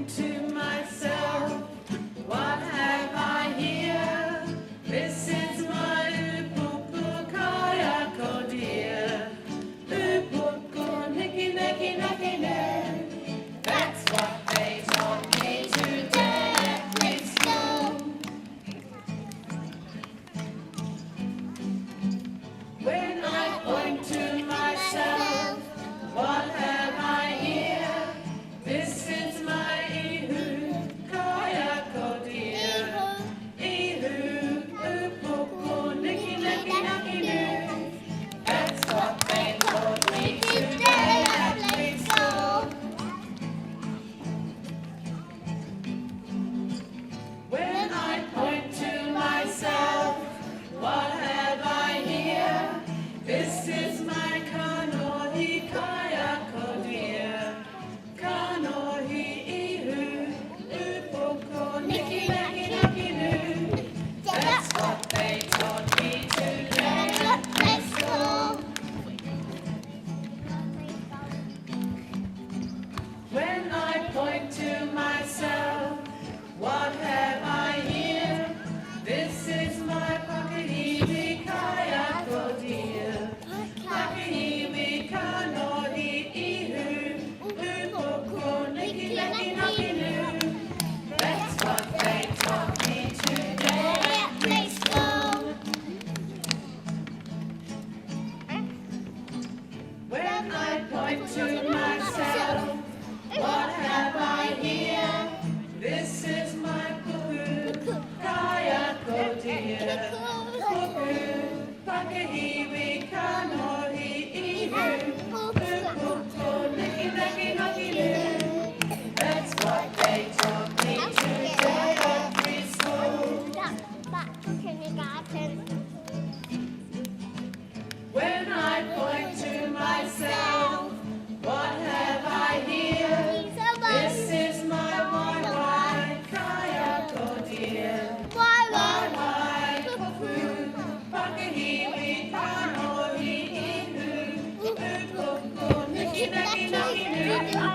point to myself, what have I here? This is my upukukayako dear. Upuku nicky nicky nicky no. That's what they taught me today at school. When I point to myself, what have I here? This is my ihu kayako dear. Ihu upuku nicky nicky nicky no. That's what they taught me today at school. When I point to myself, what have I here? This is my kanohi kayako dear. Kanohi ihu upoko nicky nicky nicky no. That's what they taught me today at school. When I point to myself, what have I here? This is my pakihiwi kayako dear. Pakihiwi kanohi ihu upoko nicky nicky nicky no. That's what they taught me today at school. When I point to myself, what have I here? This is my puku kayako dear. Puku pakihiwi kanohi ihu upoko nicky nicky nicky no. That's what they taught me today at preschool. Back to kindergarten. When I point to myself, what have I here? This is my wai kayako dear. Wai puku pakihiwi kanohi ihu upoko nicky nicky nicky no.